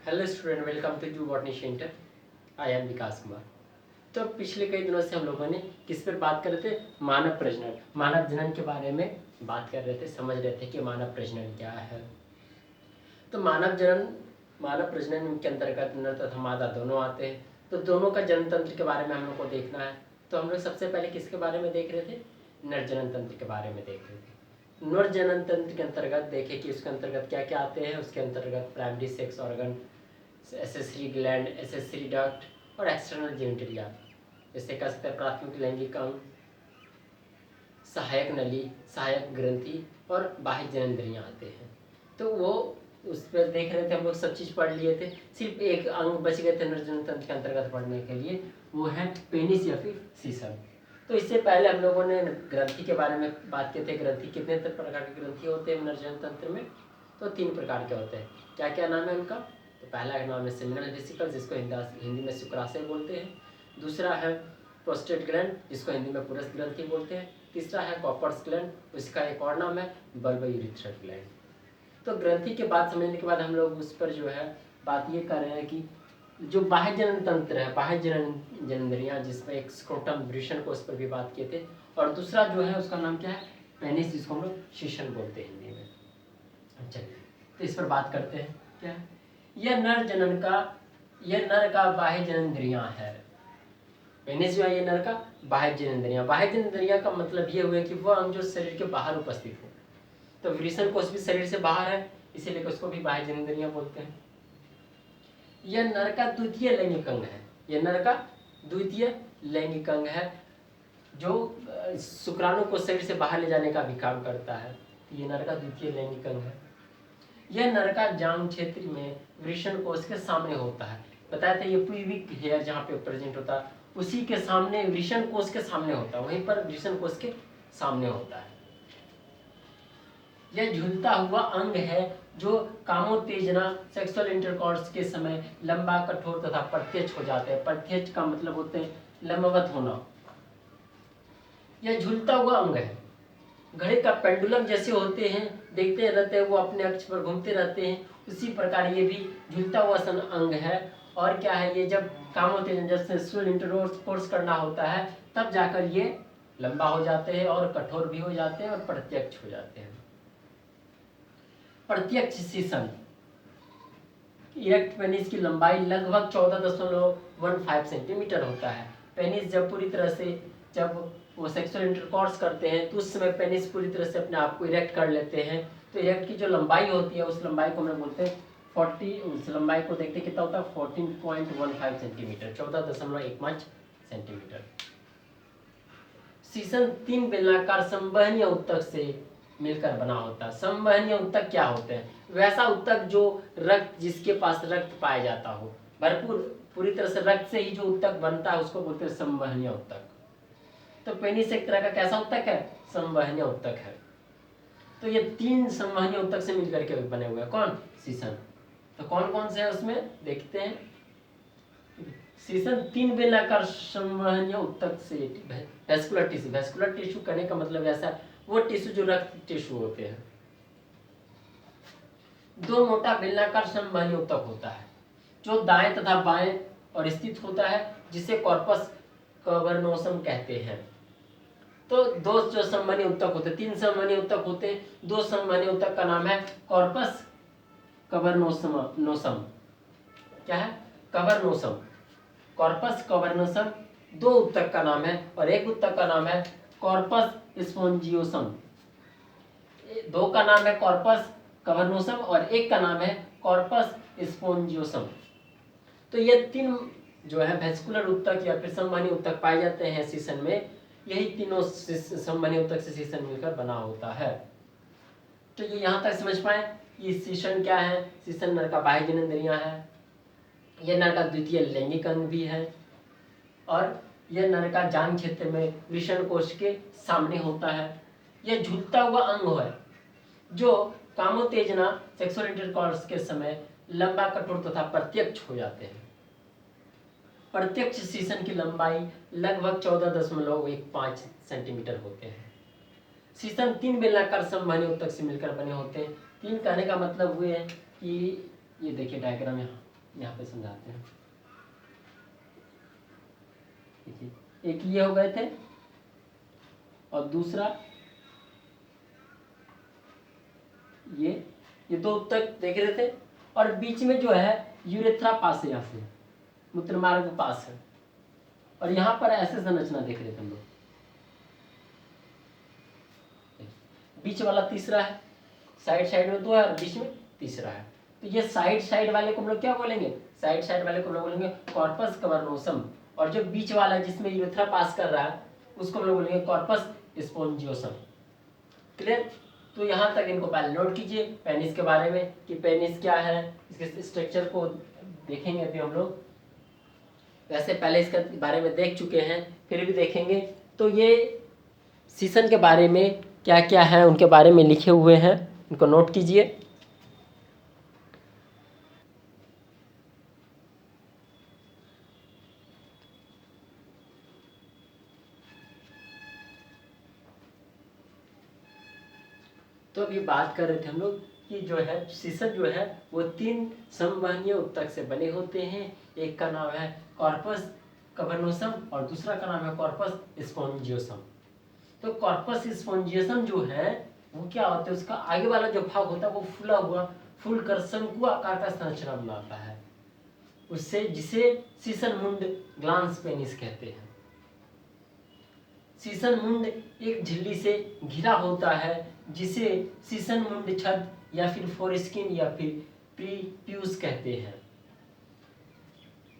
Hello student, welcome to जू botany centre. I am विकास कुमार। तो पिछले कई दिनों से हम लोगों ने किस पर बात कर रहे थे? मानव प्रजनन, मानव जनन के बारे में बात कर रहे थे, समझ रहे थे कि मानव प्रजनन क्या है। तो मानव प्रजनन के अंतर्गत नर तथा मादा दोनों आते हैं। तो दोनों का जनन तंत्र के बारे में हम लोग को देखना है। तो हम लोग सबसे पहले किसके बारे में देख रहे थे? नर जनन तंत्र के बारे में देख रहे थे। नर जनन तंत्र के अंतर्गत देखे कि उसके अंतर्गत क्या क्या आते हैं। उसके अंतर्गत primary sex organ, accessory gland, accessory duct और एक्सटर्नल जेनिटलिया, जैसे कह सकते हैं प्राथमिक लैंगिक अंग, सहायक नली, सहायक ग्रंथि और बाह्य जननेंद्रियां आते हैं। तो वो उस पर देख रहे थे, हम लोग सब चीज़ पढ़ लिए थे। सिर्फ एक अंग बच गए थे नर जनन तंत्र के अंतर्गत पढ़ने के लिए, वो है पेनिस या फिर सीसम। तो इससे पहले हम लोगों ने ग्रंथि के बारे में बात की थी। ग्रंथि कितने प्रकार की ग्रंथि होते हैं नर जनन तंत्र में? तो 3 प्रकार के होते हैं। क्या क्या नाम है उनका? तो पहला का नाम है सेमिनल वेसिकल, जिसको हिंदी में शुक्राशय बोलते हैं। दूसरा है प्रोस्टेट ग्लैंड, जिसको हिंदी में पुरुष ग्रंथि बोलते हैं। तीसरा है कॉपर्स ग्लैंड, उसका एक और नाम है बल्ब यूरिथ्रा ग्लैंड। तो ग्रंथि के बाद समझने के बाद हम लोग उस पर जो है बात ये कर रहे हैं कि जो बाह्य जनन तंत्र है, बाह्य जननेंद्रियां, जिसमें एक स्क्रोटम, वृषण को उस पर भी बात किए थे। और दूसरा जो है उसका नाम क्या है? पेनिस, जिसको हम लोग शीशन बोलते हैं हिंदी में। चलिए तो इस पर बात करते हैं। क्या है? यह नर का बाह्य जननेंद्रियां है। पेनिस जो है ये नर का बाह्य जननेंद्रियां। बाह्य जननेंद्रियां का मतलब ये हुआ कि वह अंग जो शरीर के बाहर उपस्थित हो। तो वृषण कोश भी शरीर से बाहर है, इसीलिए उसको भी बाह्य जननेंद्रियां बोलते हैं। यह नर का द्वितीय लैंगिक अंग है। यह नर का द्वितीय लैंगिक अंग है, जो शुक्राणु को शरीर से बाहर ले जाने का भी काम करता है। ये नर का द्वितीय लैंगिक अंग है। यह नर का जांघ क्षेत्र में वृषण कोश के सामने होता है। बताया था ये प्यूबिक हेयर जहाँ पे प्रेजेंट होता है, उसी के सामने वृषण कोश के सामने होता है, वहीं पर वृषण कोश के सामने होता है। यह झूलता हुआ अंग है जो कामोत्तेजना, सेक्सुअल इंटरकॉर्स के समय लंबा, कठोर तथा प्रत्यक्ष हो जाते हैं। प्रत्यक्ष का मतलब होते हैं लंबवत होना। यह झूलता हुआ अंग है। घड़ी का पेंडुलम जैसे होते हैं, देखते रहते हैं वो अपने अक्ष पर घूमते रहते हैं, उसी प्रकार ये भी झूलता हुआ सन अंग है। और क्या है, ये जब कामोत्तेजना, जब सेक्सुअल इंटरकोर्स करना होता है, तब जाकर ये लंबा हो जाते हैं और कठोर भी हो जाते हैं और प्रत्यक्ष हो जाते हैं। प्रत्यक्ष शीशन। इरेक्ट पेनिस की लंबाई लगभग 14.15 सेंटीमीटर होता है। पेनिस जब पूरी तरह से, जब वो सेक्सुअल इंटरकॉर्स करते हैं तो उस समय पेनिस पूरी तरह से अपने आप को इरेक्ट कर लेते हैं। तो इरेक्ट की जो लंबाई होती है उस लंबाई को हम बोलते हैं 40, उस लंबाई को देखते कितना होता है 14.15 सेंटीमीटर, 14.15 सेंटीमीटर। शीशन 3 बेलनाकार संवहनीय उत्तक से मिलकर बना होता है। संवहनीय उत्तक क्या होते हैं? वैसा उत्तक जो रक्त, जिसके पास रक्त पाया जाता हो, भरपूर पूरी तरह से रक्त से ही जो उत्तक बनता है उसको बोलते हैं संवहनीय उत्तक। तो पेनिस एक तरह का कैसा उत्तक है? संवहनीय उत्तक है। तो ये 3 संवहनीय उत्तक से मिलकर के बने हुए हैं। कौन? शीशन। तो कौन कौन से है उसमें देखते हैं। शीशन 3 बेलनाकार संवहनीय उत्तक से, वैस्कुलर टिश्यू, वैस्कुलर टिश्यू कहने का मतलब ऐसा वो टिश्यू जो रक्त टिश्यू होते हैं। 2 मोटा बेलनाकार संवहनीय उत्तक होता है जो दाएं तथा बाएं और स्थित होता है, जिसे कॉर्पस कवर्नोसम कहते हैं। तो 2 जो संवहनीय उत्तक होते हैं, 3 संवहनीय उत्तक होते हैं। 2 संवहनीय उत्तक का नाम है कॉर्पस कवर्नोसम। क्या है? कवर्नोसम, कॉर्पस कवर्नोसम। 2 उत्तक का नाम है और एक उत्तक का नाम है कॉर्पस स्पोंजियोसम। 2 का नाम है कॉर्पस कवर्नोसम और एक का नाम है कॉर्पस स्पोंजियोसम। तो ये 3 जो है वेस्कुलर उत्तक या फिर संवहनीय उत्तक पाए जाते हैं शीशन में। यही तीनों संवहनीय उत्तक से शीशन मिलकर बना होता है। तो ये यहाँ तक समझ पाए कि शीशन क्या है? शीशन नर का बाह्य जननेंद्रियां है, यह नर का द्वितीय लैंगिक अंग भी है और यह नर का जांघ क्षेत्र में वृषण कोश के सामने होता है। यह झूलता हुआ अंग है जो कामोत्तेजना, सेक्सुअल इंटरकॉर्स के समय लंबा, कठोर तथा प्रत्यक्ष हो जाते हैं। प्रत्यक्ष शीशन की लंबाई लगभग 14.15 सेंटीमीटर होते हैं। शीशन 3 बेलनाकार संवहनीय उत्तक से मिलकर बने होते हैं। 3 कहने का मतलब हुए है कि ये देखिए डायग्राम यहाँ, यहाँ पे समझाते हैं। देखिए एक ये हो गए थे और दूसरा ये दो तक देख रहे थे, और बीच में जो है यूरेथ्रा पास है, यहाँ से मूत्र मार्ग पास है, और यहाँ पर ऐसे संरचना देख रहे थे हम लोग। बीच वाला तीसरा है, साइड में दो है और बीच में तीसरा है। तो ये साइड वाले को हम लोग क्या बोलेंगे, साइड वाले को हम लोग बोलेंगे कॉर्पस कवर्नोसम, और जो बीच वाला जिसमें यूरेथ्रा पास कर रहा है उसको हम लोग बोलेंगे कॉर्पस स्पोंजियोसम। क्लियर? तो यहाँ तक इनको पहले नोट कीजिए पेनिस के बारे में कि पेनिस क्या है, इसके स्ट्रक्चर को देखेंगे अभी हम लोग। वैसे पहले इसके बारे में देख चुके हैं, फिर भी देखेंगे। तो ये सीसन के बारे में क्या क्या है उनके बारे में लिखे हुए हैं, उनको नोट कीजिए। तो अभी बात कर रहे थे हम लोग कि जो है सीसन जो है वो 3 समवहनीय उत्तक से बने होते हैं। एक का नाम है कॉर्पस कवर्नोसम और दूसरा का नाम है कॉर्पस स्पोंजियोसम। तो कॉर्पस स्पोंजियोसम जो है वो क्या होता है, उसका आगे वाला जो भाग होता है वो फूला हुआ फूल कर शंकु आकार का संरचना बनाता है, उससे जिसे सीसन मुंड ग्लांस पेनिस कहते हैं। सीसन मुंड एक झिल्ली से घिरा होता है जिसे सीसन मुंड छद या फिर फोरस्किन या फिर प्रीप्यूस कहते हैं।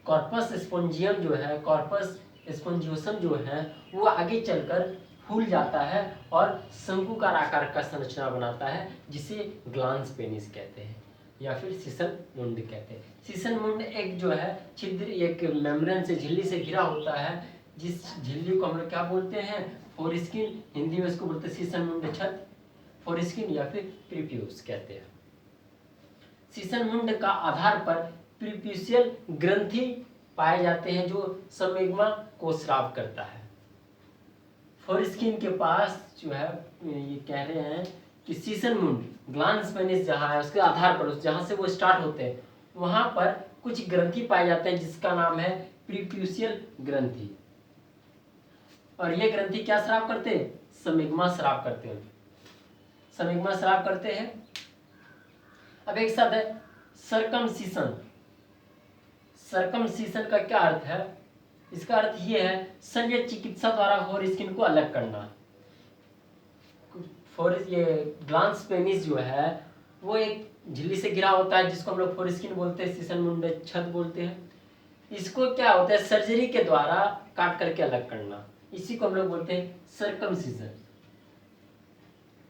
कॉर्पस स्पोंजियम जो है, कॉर्पस स्पोंजियोसम जो है वो आगे चलकर फूल जाता है और शंकुकार आकार का संरचना बनाता है जिसे ग्लांस पेनिस कहते हैं या फिर सीसन मुंड कहते हैं। सीसन मुंड एक जो है छिद्र, एक मेम्ब्रेन से झिल्ली से घिरा होता है, जिस झिल्ली को हम लोग क्या बोलते हैं, फोरस्किन, हिंदी में इसको बोलते हैं सीसन मुंड छद, फोरस्किन या फिर प्रीप्यूस कहते हैं। सीसन मुंड का आधार पर प्रीप्यूशियल ग्रंथि पाए जाते हैं जो समेग्मा को स्राव करता है। फोरस्किन के पास जो है ये कह रहे हैं कि सीसन मुंड ग्लांस पेनिस जहाँ है उसके आधार पर, उस जहाँ से वो स्टार्ट होते हैं वहां पर कुछ ग्रंथि पाए जाते हैं जिसका नाम है प्रीप्यूशियल ग्रंथि, और ये ग्रंथि क्या स्राव करते हैं, समेग्मा स्राव करते हैं, समेग्मा स्राव करते हैं। अब एक शब्द है सर्कमसिशन। सर्कमसिशन का क्या अर्थ है, इसका अर्थ ये है शल्य चिकित्सा द्वारा फोरस्किन को अलग करना। ये ग्लांस पेनिस जो है वो एक झिल्ली से घिरा होता है जिसको हम लोग फोरस्किन बोलते हैं, सीसन मुंड छद बोलते हैं। इसको क्या होता है सर्जरी के द्वारा काट करके अलग करना, इसी को हम लोग बोलते हैं सर्कमसिजन।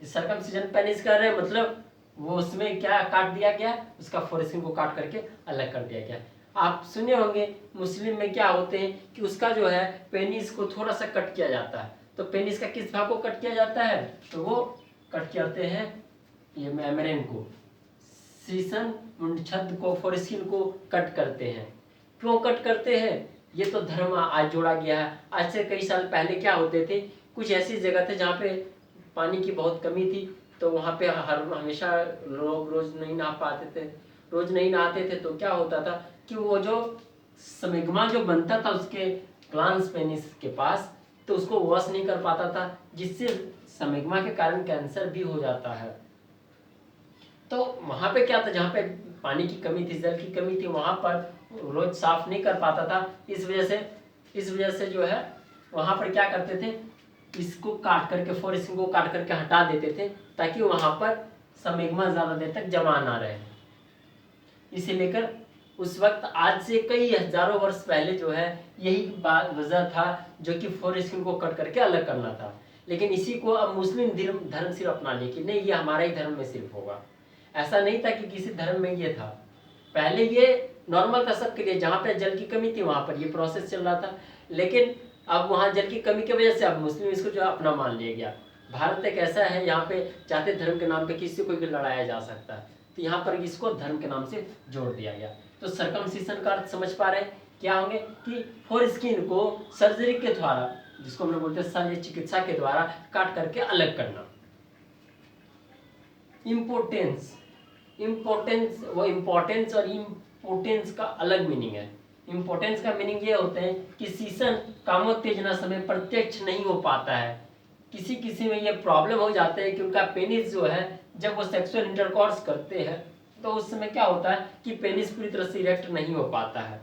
सर्कमसिजन पेनिस कर रहे हैं मतलब वो उसमें क्या काट दिया गया, उसका फोरस्किन को काट करके अलग कर दिया गया। आप सुने होंगे मुस्लिम में क्या होते हैं कि उसका जो है पेनिस को थोड़ा सा कट किया जाता है, तो पेनिस का किस भाग को कट किया जाता है, तो वो कट करते हैं ये मेम्ब्रेन को, सीसन मुंड छद को, फोरस्किन को कट करते हैं। क्यों कट करते हैं, ये तो धर्म आज जोड़ा गया है। आज से कई साल पहले क्या होते थे, कुछ ऐसी जगह थे जहाँ पे पानी की बहुत कमी थी, तो वहाँ पे हमेशा लोग रोज नहीं नहा पाते थे, रोज नहीं नहाते थे, तो क्या होता था कि वो जो समेग्मा जो बनता था उसके ग्लांस पेनिस के पास, तो उसको वॉश नहीं कर पाता था, जिससे समेग्मा के कारण कैंसर भी हो जाता है। तो वहां पे क्या था, जहाँ पे पानी की कमी थी, जल की कमी थी, वहां पर रोज साफ नहीं कर पाता था। इस वजह से जो है वहां पर क्या करते थे, इसको काट करके फोरस्किन को काट करके हटा देते थे ताकि वहां पर समेग्मा ज्यादा देर तक जमा ना रहे। इसे लेकर उस वक्त आज से कई हजारों वर्ष पहले जो है यही बात वजह था जो कि फोरस्किन को कट करके अलग करना था। लेकिन इसी को अब मुस्लिम धर्म सिर्फ अपना लिया कि नहीं ये हमारा ही धर्म में सिर्फ होगा। ऐसा नहीं था कि किसी धर्म में ये था, पहले ये नॉर्मल था सबके लिए, जहाँ पे जल की कमी थी वहां पर ये प्रोसेस चल रहा था। लेकिन अब वहाँ जल की कमी की वजह से अब मुस्लिम इसको जो अपना मान लिया गया। भारत एक ऐसा है यहाँ पे जाति धर्म के नाम पे किसी को भी लड़ाया जा सकता है, तो यहाँ पर इसको धर्म के नाम से जोड़ दिया गया। तो सर्कमसिशन का अर्थ समझ पा रहे हैं क्या होंगे कि फोरस्किन को सर्जरी के द्वारा, जिसको हम लोग बोलते हैं शल्य चिकित्सा के द्वारा काट करके अलग करना। इम्पोर्टेंस, वो इम्पोर्टेंस और इम्पोर्टेंस का अलग मीनिंग है। इम्पोर्टेंस का मीनिंग ये होता है कि सीसन कामोत्तेजना समय प्रत्यक्ष नहीं हो पाता है। किसी किसी में ये प्रॉब्लम हो जाता है कि उनका पेनिस जो है जब वो सेक्सुअल इंटरकॉर्स करते हैं तो उस समय क्या होता है कि पेनिस पूरी तरह से इरेक्ट नहीं हो पाता है,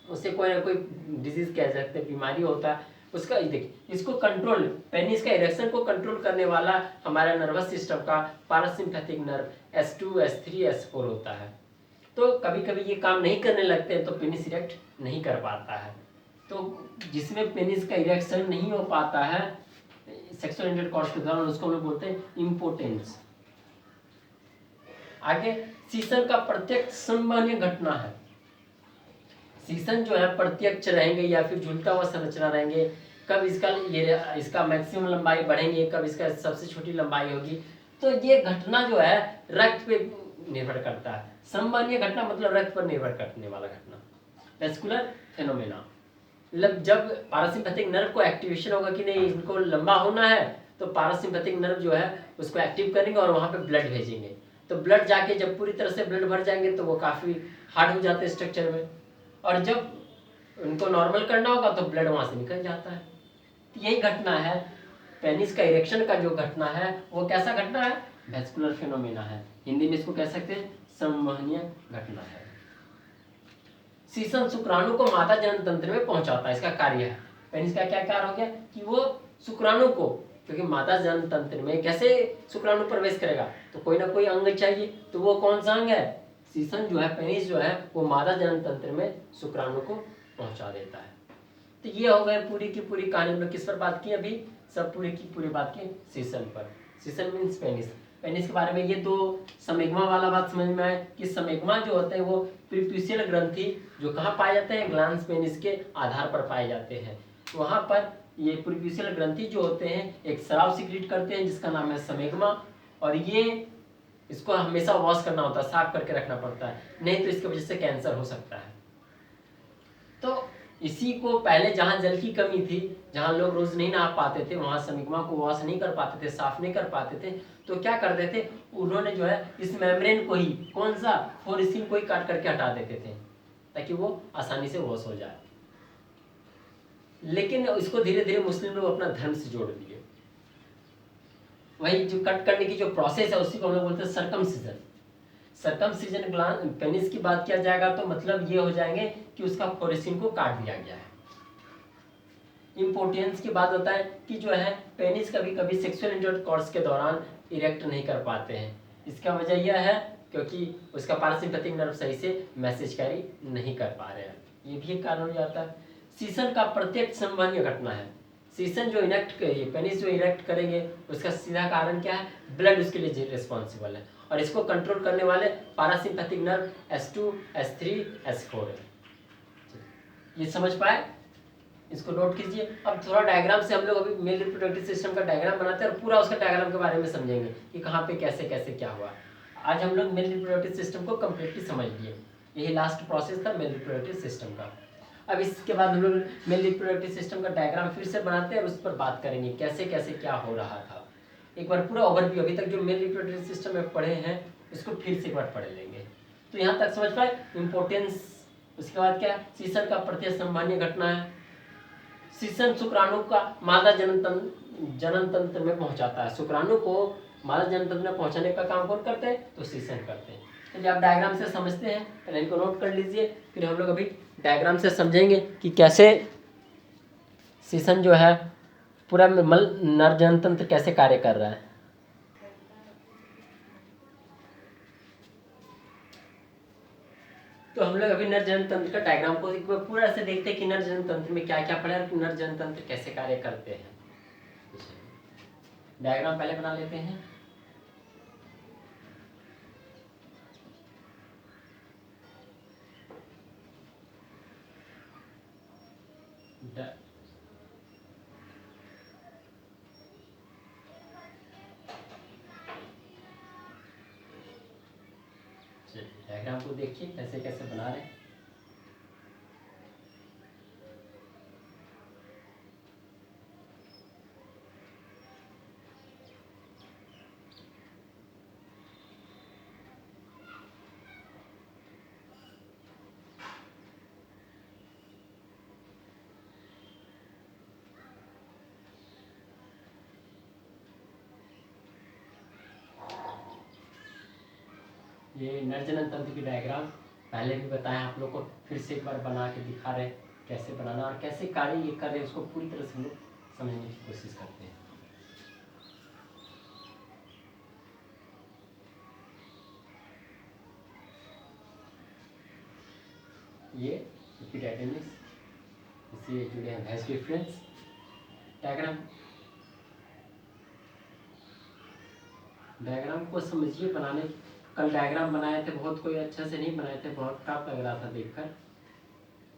उसे कोई ना कोई डिजीज कह सकते हैं, बीमारी होता है उसका। देखिए इसको कंट्रोल, पेनिस का इरेक्शन को कंट्रोल करने वाला हमारा नर्वस सिस्टम का parasympathetic nerve S2 S3 S4 होता है। तो कभी कभी ये काम नहीं करने लगते हैं तो पेनिस इरेक्ट नहीं कर पाता है। तो जिसमें पेनिस का इरेक्शन नहीं हो पाता है सेक्सुअल इंटरकॉर्स के दौरान उसको हम लोग बोलते हैं इम्पोर्टेंस। आगे सीसन का प्रत्यक्ष संवहनीय घटना है। सीसन जो है प्रत्यक्ष रहेंगे या फिर झूलता हुआ संरचना रहेंगे, कब इसका मैक्सिमम लंबाई बढ़ेंगे, कब इसका सबसे छोटी लंबाई होगी। तो ये घटना जो है रक्त पे निर्भर करता है। संवहनीय घटना मतलब रक्त पर निर्भर करने वाला घटना। वेस्कुलर फेनोमेना मतलब जब पैरासिम्पैथिक नर्व को एक्टिवेशन होगा कि नहीं इनको लंबा होना है तो पैरासिम्पैथिक नर्व जो है उसको एक्टिव करेंगे और वहां पे ब्लड भेजेंगे। तो ब्लड जाके जब पूरी तरह से ब्लड भर जाएंगे तो वो काफी हार्ड हो जाते हैं स्ट्रक्चर में, और जब उनको नॉर्मल करना होगा तो ब्लड वहां से निकल जाता है। तो यही घटना है पेनिस का इरेक्शन का जो घटना है वो कैसा घटना है, वेस्कुलर फिनोमेना है। हिंदी में इसको कह सकते हैं संवहनीय घटना है। सीसन शुक्राणु को मादा जनन तंत्र में पहुंचाता है, इसका कार्य है। पेनिस का क्या कार्य हो गया कि वो शुक्राणु को, क्योंकि मादा जनन तंत्र में कैसे शुक्राणु प्रवेश करेगा तो कोई ना कोई अंग चाहिए, तो वो कौन सा अंग है, सीसन जो है, पेनिस जो है वो मादा जनन तंत्र में शुक्राणु को पहुंचा देता है। तो ये हो गए पूरी की पूरी कहानी। हम लोग किस पर बात की अभी, सब पूरी की पूरी बात की सीसन पर। Season means penis. पेनिस के बारे में ये दो समेग्मा वाला बात समझ में आए कि समेग्मा जो होते हैं वो प्रीप्यूशियल ग्रंथि जो कहाँ पाए जाते हैं, ग्लांस पेनिस के आधार पर पाए जाते हैं। वहां पर ये प्रीप्यूशियल ग्रंथि जो होते हैं एक स्राव सिक्रीट करते हैं जिसका नाम है समेग्मा, और ये इसको हमेशा वॉश करना होता है, साफ करके रखना पड़ता है, नहीं तो इसकी वजह से कैंसर हो सकता है। तो इसी को पहले जहां जल की कमी थी, जहां लोग रोज नहीं नहा पाते थे, वहां समिग्मा को वॉश नहीं कर पाते थे, साफ नहीं कर पाते थे, तो क्या करते थे उन्होंने जो है इस मेम्ब्रेन को ही, कौन सा, फोरस्किन को ही काट करके हटा देते थे ताकि वो आसानी से वॉश हो जाए। लेकिन इसको धीरे धीरे मुस्लिम लोग अपना धर्म से जोड़ दिए। वही जो कट करने की जो प्रोसेस है उसी को हम लोग बोलते हैं सर्कमसिजन। सर्कमसिजन ग्लैंड पेनिस की बात किया जाएगा तो मतलब ये हो जाएंगे कि उसका फोरेसिन को काट दिया गया है। इंपोर्टेंस की बात होता है कि जो है पेनिस कभी कभी सेक्सुअल इंटरकॉर्स के दौरान इरेक्ट नहीं कर पाते हैं। इसका वजह यह है क्योंकि उसका पैरासिम्पैथिक नर्व सही से मैसेज कैरी नहीं कर पा रहे हैं, ये भी एक कारण हो जाता है। सीसन का प्रत्यक्ष संवहनीय घटना है। सीसन जो इरेक्ट करेंगे, पेनिस जो इरेक्ट करेंगे उसका सीधा कारण क्या है, ब्लड उसके लिए रिस्पॉन्सिबल है, और इसको कंट्रोल करने वाले parasympathetic nerve S2 S3 S4 है। ये समझ पाए, इसको नोट कीजिए। अब थोड़ा डायग्राम से हम लोग अभी मेल रिप्रोडक्टिव सिस्टम का डायग्राम बनाते हैं और पूरा उसका डायग्राम के बारे में समझेंगे कि कहाँ पे कैसे कैसे क्या हुआ। आज हम लोग मेल रिप्रोडक्टिव सिस्टम को कम्प्लीटली समझ लिए, यही लास्ट प्रोसेस था मेल रिप्रोडक्टिव सिस्टम का। अब इसके बाद हम लोग मेल रिप्रोडक्टिव सिस्टम का डायग्राम फिर से बनाते हैं और उस पर बात करेंगे कैसे कैसे क्या हो रहा था। एक बार पूरा ओवरव्यू अभी तक जो मेल रिप्रोडक्टिव सिस्टम में पढ़े हैं उसको फिर से एक बार पढ़ लेंगे। तो यहाँ तक समझ पाए इंपोर्टेंस। उसके बाद क्या, सीसन का प्रत्यक्ष संवहनीय घटना है। सीसन शुक्राणु का मादा जनन तंत्र में पहुंचाता है। शुक्राणु को मादा जनन तंत्र में पहुंचाने का काम कौन करते हैं, तो सीसन करते हैं। चलिए आप डायग्राम से समझते हैं, पहले इनको नोट कर लीजिए, फिर हम लोग अभी डायग्राम से समझेंगे कि कैसे सीसन जो है पूरा नर जनन तंत्र कैसे कार्य कर रहा है। तो हम लोग अभी नर जनन तंत्र का डायग्राम को एक बार पूरा से देखते हैं कि नर जनन तंत्र में क्या क्या पड़ा है, नर जनन तंत्र कैसे कार्य करते हैं। डायग्राम पहले बना लेते हैं। डायग्राम को देखिए कैसे कैसे बना रहे हैं। ये नर जनन तंत्र की डायग्राम पहले भी बताया आप लोग को, फिर से एक बार बना के दिखा रहे कैसे बनाना और कैसे कार्य ये कर रहे हैं, उसको पूरी तरह से हम लोग समझने की कोशिश करते हैं। ये एपिडाइडमिस, इससे जुड़े हैं भैंस डिफरेंस डायग्राम को समझिए बनाने। कल डायग्राम बनाए थे, बहुत कोई अच्छा से नहीं बनाए थे, बहुत टफ लग रहा था देखकर।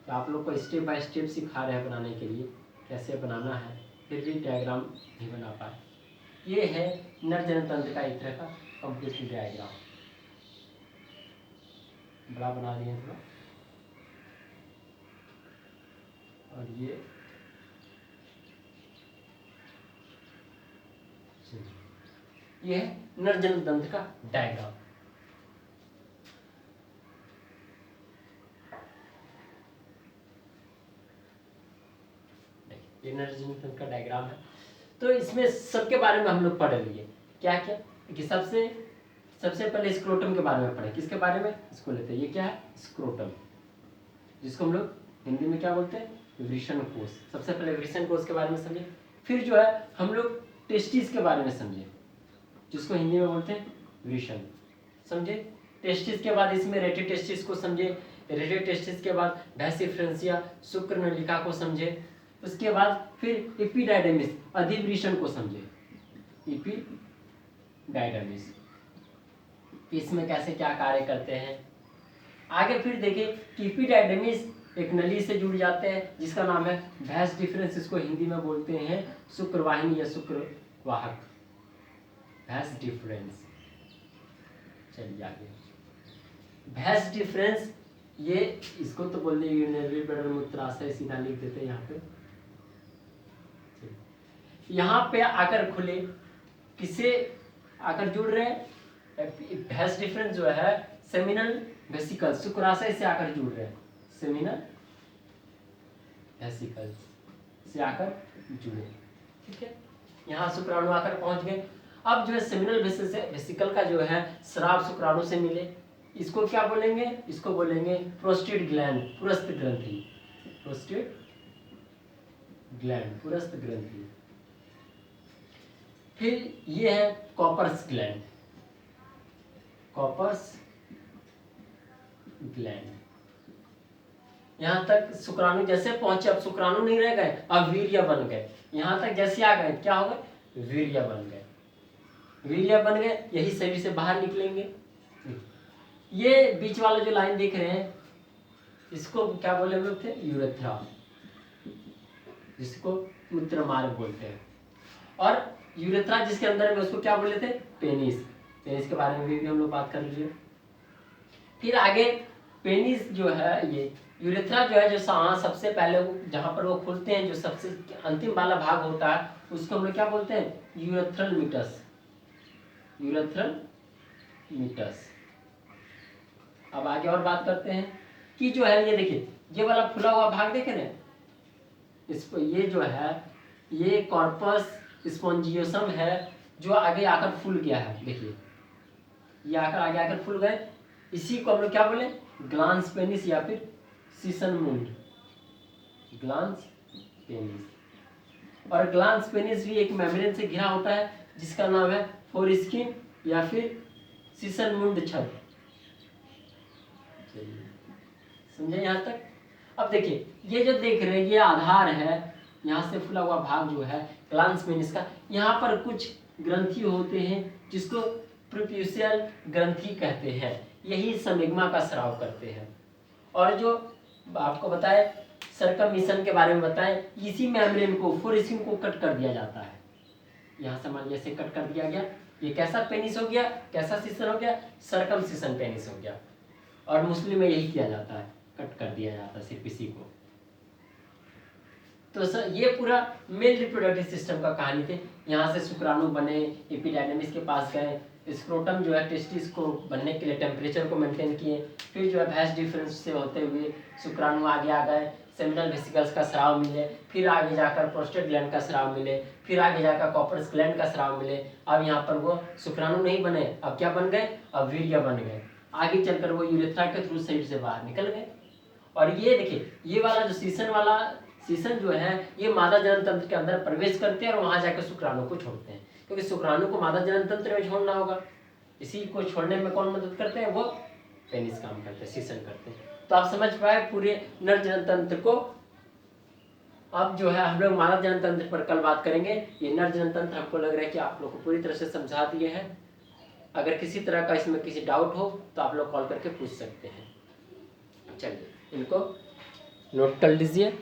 तो आप लोग को स्टेप बाय स्टेप सिखा रहे हैं बनाने के लिए कैसे बनाना है, फिर भी डायग्राम नहीं बना पाए। ये है नर जनन तंत्र का एक तरह का कंप्लीट डायग्राम, बड़ा बना दिए थोड़ा। और ये है नर जनन तंत्र का डायग्राम। ये नर जनन तंत्र का डायग्राम है। तो इसमें सबके बारे में हम लोग पढ़ लिए क्या क्या कि सबसे पहले स्क्रोटम के बारे में पढ़े। किसके बारे में? इसको लेते हैं, ये क्या है? स्क्रोटम, जिसको हम लोग हिंदी में क्या बोलते हैं? वृषण कोश। सबसे पहले वृषण कोश के बारे में समझे, फिर जो है हम लोग टेस्टिस के बारे में समझे, जिसको हिंदी में बोलते हैं वृषण, समझे। टेस्टिस के बाद इसमें रेटे टेस्टिस को समझे, रेटे टेस्टिस के बाद भैंस डिफरेंशिया शुक्र नलिका को समझे, उसके बाद फिर एपिडाइडमिस अधिवृषण को समझे, एपिडाइडमिस इसमें कैसे क्या कार्य करते हैं। आगे फिर देखिए कि एपिडाइडमिस एक नली से जुड़ जाते हैं जिसका नाम है भैंस डिफरेंस, इसको हिंदी में बोलते हैं शुक्रवाहिनी या शुक्रवाहक, भैंस डिफरेंस। चलिए आगे, भैंस डिफरेंस ये इसको तो बोल दिए यूरिनरी ब्लैडर मूत्राशय, सीधा लिख देते हैं यहाँ पे। यहाँ पे आकर खुले, किससे आकर जुड़ रहे हैं? भैंस डिफरेंस जो है सेमिनल वेसिकल शुक्राशय से आकर जुड़ रहे हैं, सेमिनल वेसिकल से आकर जुड़े, ठीक है। यहाँ शुक्राणु आकर पहुंच गए। अब जो है सेमिनल वेसिकल का जो है स्राव शुक्राणु से मिले, इसको क्या बोलेंगे? इसको बोलेंगे प्रोस्टेट ग्लैंड, पुरस्थ ग्रंथि, प्रोस्टेट ग्लैंड, पुरस्थ ग्रंथि। फिर ये है कॉपर्स ग्लैंड, कॉपर्स ग्लैंड। यहां तक शुक्राणु जैसे पहुंचे, अब शुक्राणु नहीं रह गए, अब वीर्य बन गए। यहां तक जैसे आ गए, क्या हो गए? वीर्य बन गए, वीर्य बन गए, यही शरीर से बाहर निकलेंगे। ये बीच वाला जो लाइन देख रहे हैं, इसको क्या बोले हम लोग थे? यूरेथ्रा, जिसको मूत्र मार्ग बोलते हैं। और यूरेथ्रा जिसके अंदर में, उसको क्या बोले थे? पेनिस। पेनिस के बारे में भी हम लोग बात कर लिए। फिर आगे पेनिस जो है, ये यूरेथ्रा जो है, जो सबसे पहले जहां पर वो खुलते हैं, जो सबसे अंतिम वाला भाग होता है, उसको हम लोग क्या बोलते हैं? Urethral meatus, urethral meatus. अब आगे और बात करते हैं कि जो है ये देखिए, ये वाला खुला हुआ भाग देखे ना, इसको ये जो है ये कॉर्पस स्पॉन्जियोसम है, जो आगे आकर फूल गया है। देखिए ये आगे आकर फूल गए, इसी को हम लोग क्या बोले? ग्लांस पेनिस या फिर सीसन मुंड, ग्लांस पेनिस। और ग्लांस पेनिस भी एक मेम्ब्रेन से घिरा होता है जिसका नाम है फोरस्किन या फिर सीसन मुंड छद। समझे यहाँ तक? अब देखिए ये जो देख रहे हैं, ये आधार है, यहाँ से फुला हुआ भाग जो है ग्लांस पेनिस का, यहाँ पर कुछ ग्रंथि होते हैं जिसको प्रोप्यूशियल ग्रंथि कहते हैं, यही समिग्मा का स्राव करते हैं। और जो आपको बताए सर्कममिशन के बारे में बताएं, इसी मेम्ब्रेन को, फोरस्किन को कट कर दिया जाता है। यहाँ से मान जैसे कट कर दिया गया, ये कैसा पेनिस हो गया, कैसा सीसन हो गया? सर्कमसिशन पेनिस हो गया। और मुस्लिम में यही किया जाता है, कट कर दिया जाता है सिर्फ इसी को। तो सर ये पूरा मेल रिप्रोडक्टिव सिस्टम का कहानी थे। यहाँ से शुक्राणु बने, एपिडाइडमिस के पास गए, स्क्रोटम जो है टेस्टिस को बनने के लिए टेम्परेचर को मेंटेन किए, फिर जो है भैंस डिफरेंस से होते हुए शुक्राणु आगे आ गए, सेमिनल वेसिकल्स का स्राव मिले, फिर आगे जाकर प्रोस्टेट ग्लैंड का स्राव मिले, फिर आगे जाकर कॉपर्स ग्लैंड का स्राव मिले। अब यहाँ पर वो शुक्राणु नहीं बने, अब क्या बन गए? अब वीर्य बन गए। आगे चलकर वो यूरेथ्रा के थ्रू शरीर से बाहर निकल गए। और ये देखिए, ये वाला जो सीसन जो है ये मादा जनन तंत्र के अंदर प्रवेश करते हैं और वहां जाकर शुक्राणु को छोड़ते हैं, क्योंकि शुक्राणु को मादा जनन तंत्र में छोड़ना होगा। इसी को छोड़ने में कौन मदद करते हैं? वो पेनिस काम करते हैं, सीसन करते हैं। तो आप समझ पाए पूरे नर जनन तंत्र को। अब जो है हम लोग मानव जनन तंत्र पर कल बात करेंगे। ये नर जनन तंत्र हमको लग रहा है कि आप लोग को पूरी तरह से समझा दिए हैं। अगर किसी तरह का इसमें किसी डाउट हो तो आप लोग कॉल करके पूछ सकते हैं। चलिए इनको नोट कर लीजिए।